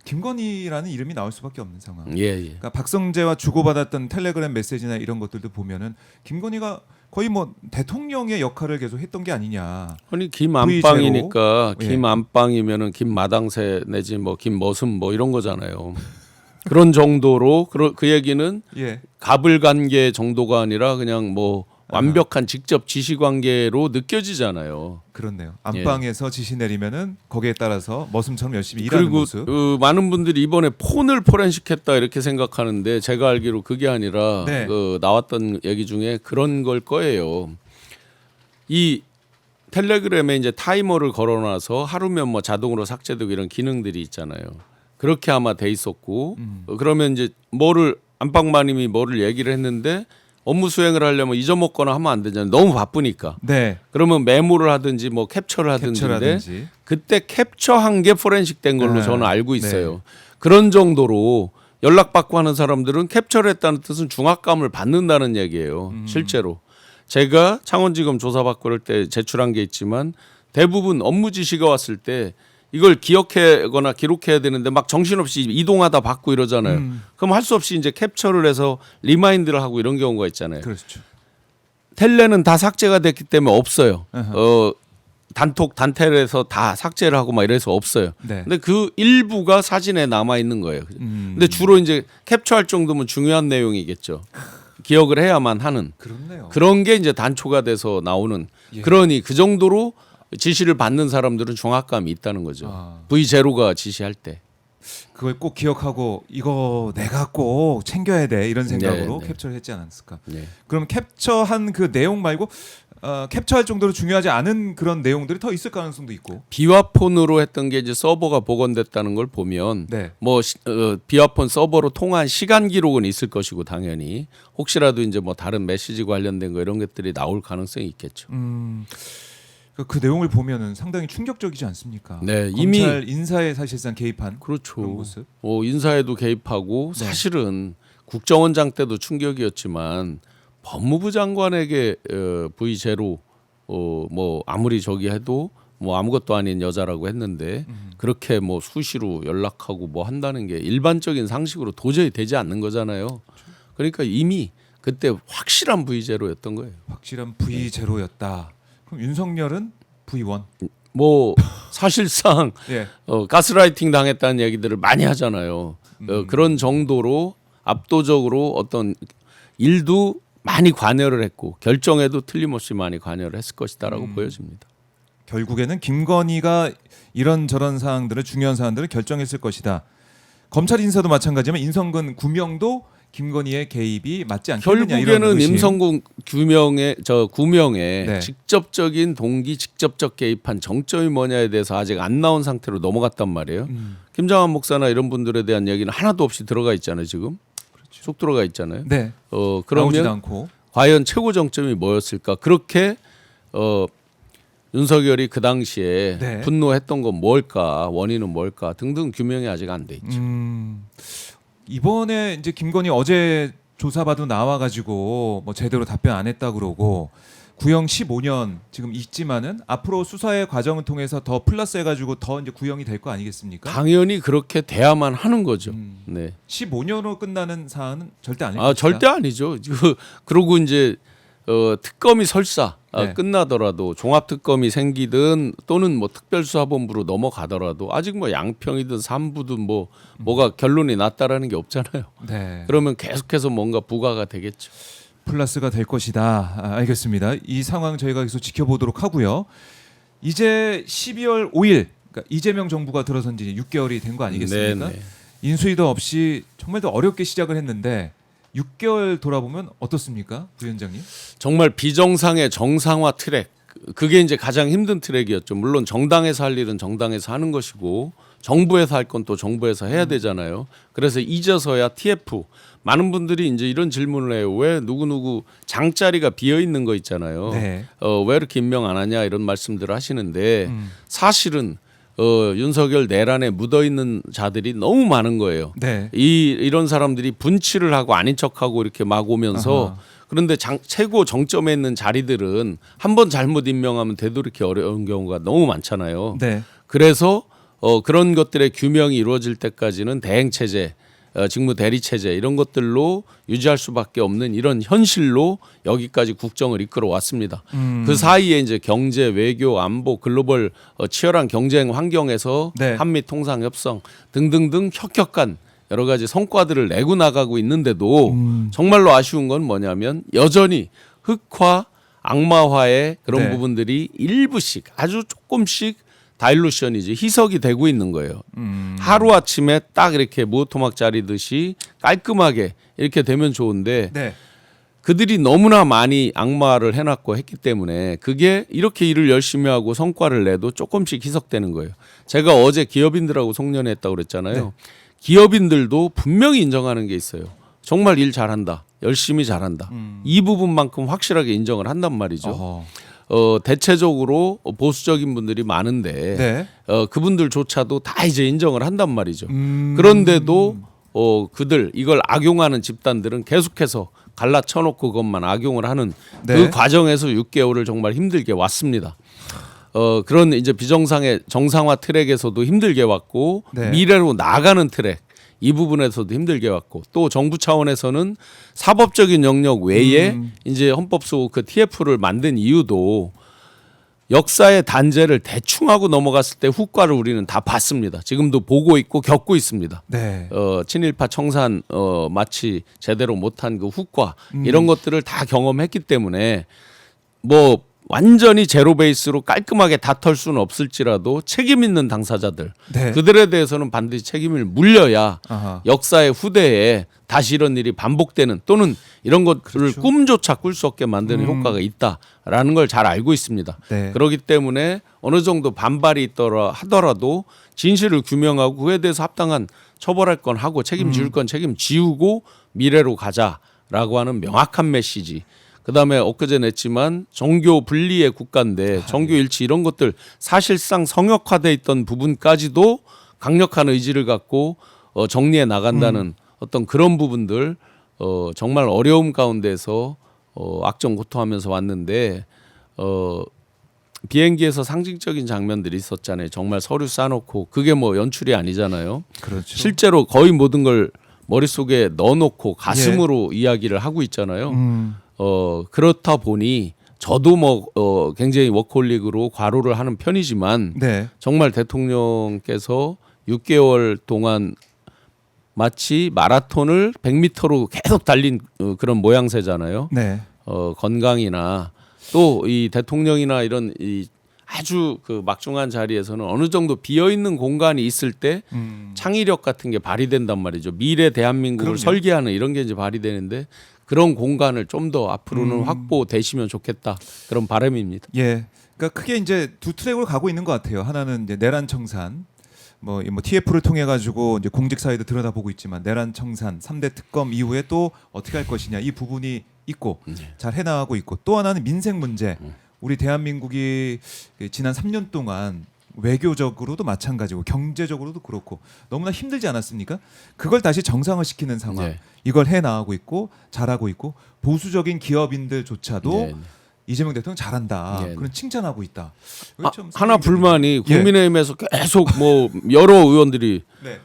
김건희라는 이름이 나올 수밖에 없는 상황.
예.
그러니까 박성재와 주고받았던 텔레그램 메시지나 이런 것들도 보면은 김건희가 거의 뭐 대통령의 역할을 계속 했던 게 아니냐.
아니 김안방이니까
예.
김안방이면은 김마당새 내지 뭐 김머슴 뭐 이런 거잖아요. 그런 정도로 그 얘기는
예.
갑을 관계 정도가 아니라 그냥 뭐 완벽한 직접 지시 관계로 느껴지잖아요.
그렇네요. 안방에서 지시 내리면은 거기에 따라서 머슴처럼 열심히 일하는
그리고
모습.
많은 분들이 이번에 폰을 포렌식했다 이렇게 생각하는데 제가 알기로 그게 아니라
네.
나왔던 얘기 중에 그런 걸 거예요. 이 텔레그램에 이제 타이머를 걸어놔서 하루면 뭐 자동으로 삭제되고 이런 기능들이 있잖아요. 그렇게 아마 돼 있었고 그러면 이제 안방마님이 뭐를 얘기를 했는데 업무 수행을 하려면 잊어먹거나 하면 안 되잖아요. 너무 바쁘니까.
네.
그러면 메모를 하든지 뭐 캡처를 하든지인데
캡처라든지.
그때 캡처한 게 포렌식 된 걸로
네.
저는 알고 있어요. 그런 정도로 연락받고 하는 사람들은 캡처를 했다는 뜻은 중압감을 받는다는 얘기예요. 실제로. 제가 창원지검 조사받고 그럴 때 제출한 게 있지만 대부분 업무 지시가 왔을 때 이걸 기억하거나 기록해야 되는데 막 정신없이 이동하다 받고 이러잖아요. 그럼 할 수 없이 이제 캡처를 해서 리마인드를 하고 이런 경우가 있잖아요.
그렇죠.
텔레는 다 삭제가 됐기 때문에 없어요.
어허.
단텔에서 다 삭제를 하고 막 이래서 없어요.
네.
근데 그 일부가 사진에 남아 있는 거예요. 근데 주로 이제 캡처할 정도면 중요한 내용이겠죠. 기억을 해야만 하는
그렇네요.
그런 게 이제 단초가 돼서 나오는
예.
그러니 그 정도로 지시를 받는 사람들은 중압감이 있다는 거죠. V0가 지시할 때.
그걸 꼭 기억하고 이거 내가 꼭 챙겨야 돼 이런 생각으로
네.
캡처를 했지 않았을까.
네.
그럼 캡처한 그 내용 말고 캡처할 정도로 중요하지 않은 그런 내용들이 더 있을 가능성도 있고.
비화폰으로 했던 게 이제 서버가 복원됐다는 걸 보면
네.
뭐 비화폰 서버로 통한 시간 기록은 있을 것이고 당연히 혹시라도 이제 뭐 다른 메시지 관련된 거 이런 것들이 나올 가능성이 있겠죠.
그 내용을 보면은 상당히 충격적이지 않습니까?
네,
검찰 인사에 사실상 개입한
그렇죠.
그런 모습.
인사에도 개입하고
네.
사실은 국정원장 때도 충격이었지만 법무부 장관에게 V0 뭐 아무리 저기 해도 뭐 아무것도 아닌 여자라고 했는데 그렇게 뭐 수시로 연락하고 뭐 한다는 게 일반적인 상식으로 도저히 되지 않는 거잖아요. 그러니까 이미 그때 확실한 V0였던 거예요.
확실한 V0였다. 그럼 윤석열은 V1.
뭐 사실상
예.
가스라이팅 당했다는 얘기들을 많이 하잖아요. 그런 정도로 압도적으로 어떤 일도 많이 관여를 했고 결정에도 틀림없이 많이 관여를 했을 것이다라고 보여집니다.
결국에는 김건희가 이런저런 사항들을 중요한 사항들을 결정했을 것이다. 검찰 인사도 마찬가지지만 인성근 구명도 김건희의 개입이 맞지 않겠느냐 이런
결국에는
의심.
임성근 구명의
네.
직접적인 동기, 직접적 개입한 정점이 뭐냐에 대해서 아직 안 나온 상태로 넘어갔단 말이에요. 김장한 목사나 이런 분들에 대한 얘기는 하나도 없이 들어가 있잖아요. 지금
그렇죠.
쏙 들어가 있잖아요.
네. 나오지도
그러면
않고.
과연 최고 정점이 뭐였을까? 그렇게 윤석열이 그 당시에
네.
분노했던 건 뭘까, 원인은 뭘까 등등 규명이 아직 안 돼 있죠.
이번에 이제 김건희 어제 조사받고 나와가지고 뭐 제대로 답변 안 했다 그러고 구형 15년 지금 있지만은 앞으로 수사의 과정을 통해서 더 플러스 해가지고 더 이제 구형이 될 거 아니겠습니까?
당연히 그렇게 돼야만 하는 거죠. 네.
15년으로 끝나는 사안은 절대 아닐
아
것이다.
절대 아니죠. 그러고 이제 특검이 설사
네.
끝나더라도 종합특검이 생기든 또는 뭐 특별수사본부로 넘어가더라도 아직 뭐 양평이든 삼부든 뭐가 결론이 났다라는 게 없잖아요.
네.
그러면 계속해서 뭔가 부과가 되겠죠.
플러스가 될 것이다. 알겠습니다. 이 상황 저희가 계속 지켜보도록 하고요. 이제 12월 5일 그러니까 이재명 정부가 들어선 지 6개월이 된 거 아니겠습니까?
네네.
인수위도 없이 정말 더 어렵게 시작을 했는데 6개월 돌아보면 어떻습니까, 부위원장님?
정말 비정상의 정상화 트랙 그게 이제 가장 힘든 트랙이었죠. 물론 정당에서 할 일은 정당에서 하는 것이고 정부에서 할 건 또 정부에서 해야 되잖아요. 그래서 이제서야 TF 많은 분들이 이제 이런 질문을 해요. 왜 누구누구 장자리가 비어 있는 거 있잖아요.
네.
왜 이렇게 임명 안 하냐 이런 말씀들을 하시는데 사실은 윤석열 내란에 묻어 있는 자들이 너무 많은 거예요.
네.
이런 사람들이 분치를 하고 아닌 척하고 이렇게 막 오면서
아하.
그런데 최고 정점에 있는 자리들은 한 번 잘못 임명하면 되돌이기 어려운 경우가 너무 많잖아요.
네.
그래서 그런 것들의 규명이 이루어질 때까지는 대행 체제, 직무 대리 체제 이런 것들로 유지할 수밖에 없는 이런 현실로 여기까지 국정을 이끌어 왔습니다. 그 사이에 이제 경제, 외교, 안보, 글로벌 치열한 경쟁 환경에서
네.
한미 통상 협상 등등등 혁혁한 여러 가지 성과들을 내고 나가고 있는데도 정말로 아쉬운 건 뭐냐면 여전히 흑화, 악마화의 그런
네.
부분들이 일부씩 아주 조금씩 다일루션이지 희석이 되고 있는 거예요. 하루 아침에 딱 이렇게 무토막 자리듯이 깔끔하게 이렇게 되면 좋은데
네.
그들이 너무나 많이 악마를 해놨고 했기 때문에 그게 이렇게 일을 열심히 하고 성과를 내도 조금씩 희석되는 거예요. 제가 어제 기업인들하고 송년회했다고 그랬잖아요.
네.
기업인들도 분명히 인정하는 게 있어요. 정말 일 잘한다. 열심히 잘한다. 이 부분만큼 확실하게 인정을 한단 말이죠.
어허.
대체적으로 보수적인 분들이 많은데
네.
그분들조차도 다 이제 인정을 한단 말이죠. 그런데도 그들 이걸 악용하는 집단들은 계속해서 갈라쳐놓고 그것만 악용을 하는
네.
그 과정에서 6개월을 정말 힘들게 왔습니다. 그런 이제 비정상의 정상화 트랙에서도 힘들게 왔고
네.
미래로 나아가는 트랙 이 부분에서도 힘들게 왔고 또 정부 차원에서는 사법적인 영역 외에 이제 헌법 속 그 TF를 만든 이유도 역사의 단죄를 대충 하고 넘어갔을 때 후과를 우리는 다 봤습니다. 지금도 보고 있고 겪고 있습니다.
네.
친일파 청산 마치 제대로 못한 그 후과 이런 것들을 다 경험했기 때문에 뭐 완전히 제로 베이스로 깔끔하게 다 털 수는 없을지라도 책임 있는 당사자들
네.
그들에 대해서는 반드시 책임을 물려야
아하.
역사의 후대에 다시 이런 일이 반복되는 또는 이런 것들을
그렇죠.
꿈조차 꿀 수 없게 만드는 효과가 있다라는 걸 잘 알고 있습니다.
네.
그렇기 때문에 어느 정도 반발이 있더라 하더라도 진실을 규명하고 그에 대해서 합당한 처벌할 건 하고 책임지울 건 책임지우고 미래로 가자라고 하는 명확한 메시지. 그다음에 엊그제 냈지만 정교 분리의 국가인데 정교 일치 이런 것들 사실상 성역화돼 있던 부분까지도 강력한 의지를 갖고 정리해 나간다는 어떤 그런 부분들 정말 어려움 가운데서 악정고토하면서 왔는데 비행기에서 상징적인 장면들이 있었잖아요. 정말 서류 싸놓고 그게 뭐 연출이 아니잖아요.
그렇죠.
실제로 거의 모든 걸 머릿속에 넣어놓고 가슴으로 이야기를 하고 있잖아요. 그렇다 보니 저도 뭐 굉장히 워커홀릭으로 과로를 하는 편이지만
네.
정말 대통령께서 6개월 동안 마치 마라톤을 100m로 계속 달린 그런 모양새잖아요.
네.
건강이나 또 이 대통령이나 이런 이 아주 그 막중한 자리에서는 어느 정도 비어 있는 공간이 있을 때 창의력 같은 게 발휘된단 말이죠. 미래 대한민국을
그럼요.
설계하는 이런 게 이제 발휘되는데 그런 공간을 좀 더 앞으로는 확보되시면 좋겠다 그런 바람입니다.
예. 그러니까 크게 이제 두 트랙으로 가고 있는 것 같아요. 하나는 이제 내란 청산, 뭐 TF를 통해 가지고 이제 공직 사회도 들여다보고 있지만 내란 청산, 3대 특검 이후에 또 어떻게 할 것이냐 이 부분이 있고 잘 해나가고 있고 또 하나는 민생 문제. 우리 대한민국이 지난 3년 동안 외교적으로도 마찬가지고 경제적으로도 그렇고 너무나 힘들지 않았습니까? 그걸 다시 정상화 시키는 상황.
네.
이걸 해 나가고 있고 잘하고 있고 보수적인 기업인들조차도
네.
이재명 대통령 잘한다.
네.
그런 칭찬하고 있다. 이거 참
하나
생각이
불만이
예.
국민의힘에서 계속 뭐 여러 의원들이
네.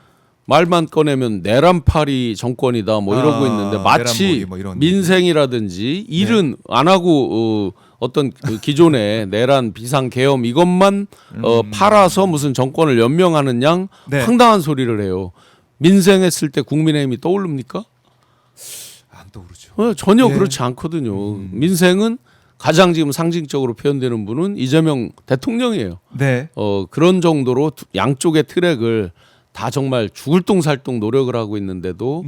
말만 꺼내면 내란파리 정권이다 뭐 이러고 있는데 마치
내란몰이 뭐 이런
민생이라든지 일은 안 하고 어떤 그 기존의 내란 비상 계엄 이것만 팔아서 무슨 정권을 연명하는 양
네.
황당한 소리를 해요. 민생했을 때 국민의힘이 떠오릅니까?
안 떠오르죠.
전혀
예.
그렇지 않거든요. 민생은 가장 지금 상징적으로 표현되는 분은 이재명 대통령이에요.
네.
그런 정도로 양쪽의 트랙을 다 정말 죽을 똥살똥 노력을 하고 있는데도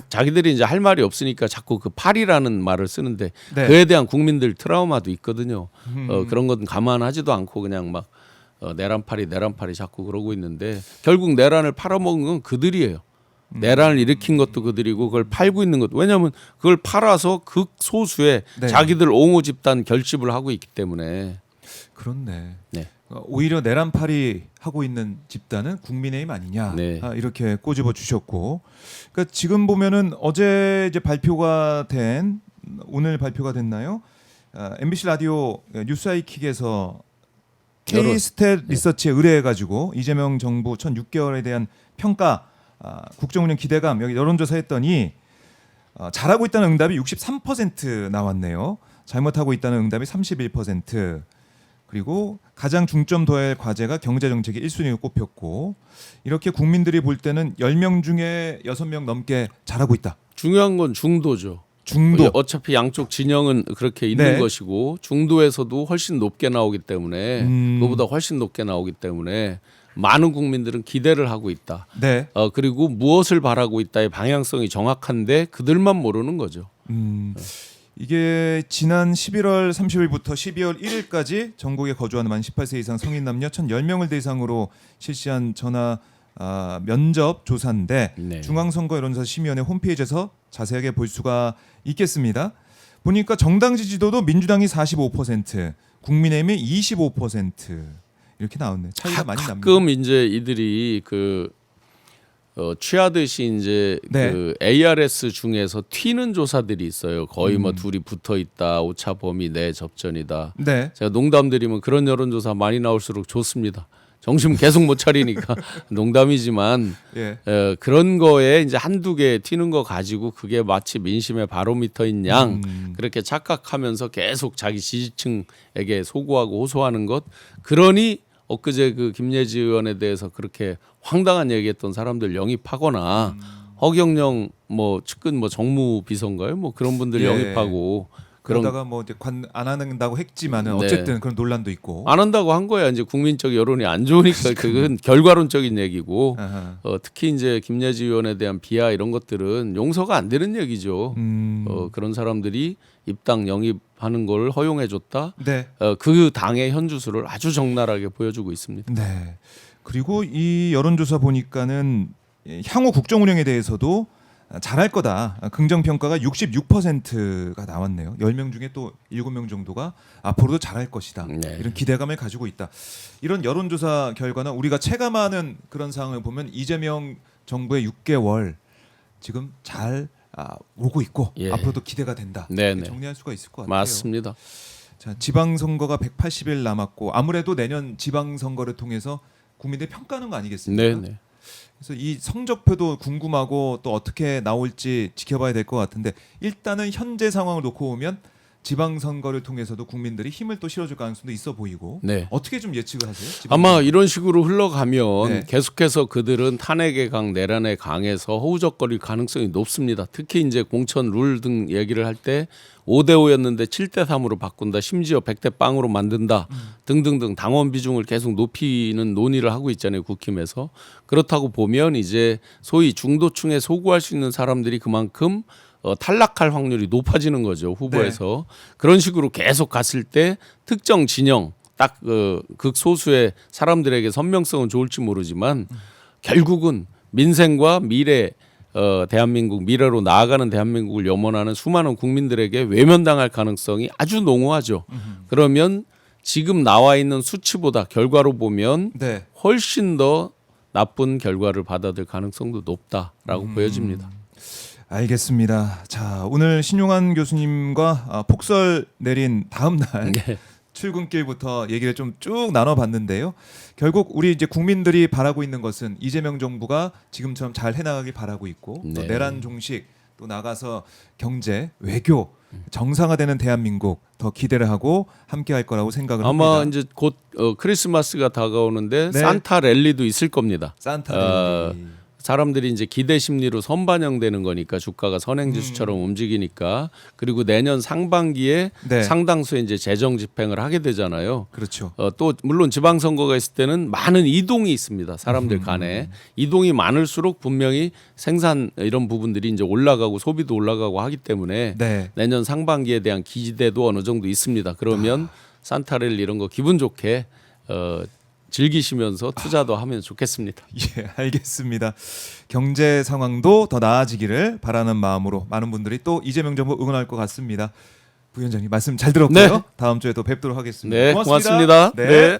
자기들이 이제 할 말이 없으니까 자꾸 그 팔이라는 말을 쓰는데
네.
그에 대한 국민들 트라우마도 있거든요. 그런 건 감안하지도 않고 그냥 막 내란팔이 자꾸 그러고 있는데 결국 내란을 팔아먹은 건 그들이에요. 내란을 일으킨 것도 그들이고 그걸 팔고 있는 것도 왜냐하면 그걸 팔아서 극소수의
네.
자기들 옹호 집단 결집을 하고 있기 때문에
그렇네.
네.
오히려 내란팔이 하고 있는 집단은 국민의힘 아니냐
네.
이렇게 꼬집어 주셨고, 그러니까 지금 보면은 어제 이제 오늘 발표가 됐나요? MBC 라디오 뉴스아이킥에서 K스탯 리서치에 의뢰해가지고 이재명 정부 첫 6개월에 대한 평가, 국정운영 기대감 여기 여론조사했더니 잘하고 있다는 응답이 63% 나왔네요. 잘못하고 있다는 응답이 31%. 그리고 가장 중점 둬야 할 과제가 경제정책이 1순위로 꼽혔고, 이렇게 국민들이 볼 때는 10명 중에 6명 넘게 잘하고 있다.
중요한 건 중도죠.
중도.
어차피 양쪽 진영은 그렇게 있는
네.
것이고 중도에서도 훨씬 높게 나오기 때문에 그보다 훨씬 높게 나오기 때문에 많은 국민들은 기대를 하고 있다.
네.
그리고 무엇을 바라고 있다의 방향성이 정확한데 그들만 모르는 거죠.
이게 지난 11월 30일부터 12월 1일까지 전국에 거주하는 만 18세 이상 성인 남녀 1,010명을 대상으로 실시한 전화 면접 조사인데
네.
중앙선거여론조사 심의위원회 홈페이지에서 자세하게 볼 수가 있겠습니다. 보니까 정당 지지도도 민주당이 45%, 국민의힘이 25% 이렇게 나왔네. 차이가 많이 납니다.
가끔 이제 이들이 취하듯이 이제
네.
그 ARS 중에서 튀는 조사들이 있어요. 거의 뭐 둘이 붙어 있다. 오차 범위 내 접전이다.
네.
제가 농담드리면 그런 여론조사 많이 나올수록 좋습니다. 정신 계속 못 차리니까 농담이지만
예.
그런 거에 이제 한두 개 튀는 거 가지고 그게 마치 민심의 바로미터인 양 그렇게 착각하면서 계속 자기 지지층에게 소구하고 호소하는 것. 그러니 엊그제 그 김예지 의원에 대해서 그렇게 황당한 얘기했던 사람들 영입하거나 허경영 뭐 측근 뭐 정무비서인가요? 뭐 그런 분들
예.
영입하고
그러다가 뭐 이제 안 한다고 했지만은
네.
어쨌든 그런 논란도 있고.
안 한다고 한 거야. 이제 국민적 여론이 안 좋으니까 그건 결과론적인 얘기고
아하.
특히 이제 김예지 의원에 대한 비하 이런 것들은 용서가 안 되는 얘기죠. 그런 사람들이 입당 영입하는 걸 허용해줬다.
네.
그 당의 현주수를 아주 적나라하게 보여주고 있습니다.
네. 그리고 이 여론조사 보니까는 향후 국정 운영에 대해서도 잘할 거다. 긍정 평가가 66%가 나왔네요. 10명 중에 또 7명 정도가 앞으로도 잘할 것이다.
네.
이런 기대감을 가지고 있다. 이런 여론조사 결과는 우리가 체감하는 그런 상황을 보면 이재명 정부의 6개월 지금 잘 오고 있고
예.
앞으로도 기대가 된다.
네네.
이렇게 정리할 수가 있을 것 같아요.
맞습니다.
자, 지방선거가 180일 남았고 아무래도 내년 지방선거를 통해서 국민들이 평가하는 거 아니겠습니까?
네네.
그래서 이 성적표도 궁금하고 또 어떻게 나올지 지켜봐야 될 것 같은데 일단은 현재 상황을 놓고 보면 지방선거를 통해서도 국민들이 힘을 또 실어줄 가능성도 있어 보이고
네.
어떻게 좀 예측을 하세요?
아마 이런 식으로 흘러가면
네.
계속해서 그들은 탄핵의 강, 내란의 강에서 허우적거릴 가능성이 높습니다. 특히 이제 공천 룰 등 얘기를 할 때 5대5였는데 7대3으로 바꾼다. 심지어 100대0으로 만든다. 등등등 당원 비중을 계속 높이는 논의를 하고 있잖아요. 국힘에서. 그렇다고 보면 이제 소위 중도층에 소구할 수 있는 사람들이 그만큼 탈락할 확률이 높아지는 거죠. 후보에서. 그런 식으로 계속 갔을 때 특정 진영 딱 극소수의 사람들에게 선명성은 좋을지 모르지만 결국은 민생과 미래 대한민국 미래로 나아가는 대한민국을 염원하는 수많은 국민들에게 외면당할 가능성이 아주 농후하죠. 그러면 지금 나와 있는 수치보다 결과로 보면
네.
훨씬 더 나쁜 결과를 받아들 가능성도 높다라고 보여집니다.
알겠습니다. 자, 오늘 신용환 교수님과 폭설 내린 다음 날
네.
출근길부터 얘기를 좀 쭉 나눠봤는데요. 결국 우리 이제 국민들이 바라고 있는 것은 이재명 정부가 지금처럼 잘 해나가길 바라고 있고 또
네.
내란 종식 또 나가서 경제, 외교 정상화되는 대한민국 더 기대를 하고 함께할 거라고 생각을
아마
합니다.
이제 곧 크리스마스가 다가오는데
네.
산타 랠리도 있을 겁니다.
산타 랠리.
사람들이 이제 기대 심리로 선반영되는 거니까 주가가 선행지수처럼 움직이니까 그리고 내년 상반기에
네.
상당수의 이제 재정 집행을 하게 되잖아요.
그렇죠.
또 물론 지방선거가 있을 때는 많은 이동이 있습니다. 사람들 간에 이동이 많을수록 분명히 생산 이런 부분들이 이제 올라가고 소비도 올라가고 하기 때문에
네.
내년 상반기에 대한 기대도 어느 정도 있습니다. 그러면 산타를 이런 거 기분 좋게 즐기시면서 투자도 하면 좋겠습니다.
예, 알겠습니다. 경제 상황도 더 나아지기를 바라는 마음으로 많은 분들이 또 이재명 정부 응원할 것 같습니다. 부위원장님 말씀 잘 들었고요.
네.
다음 주에 또 뵙도록 하겠습니다.
네, 고맙습니다.
네.
네.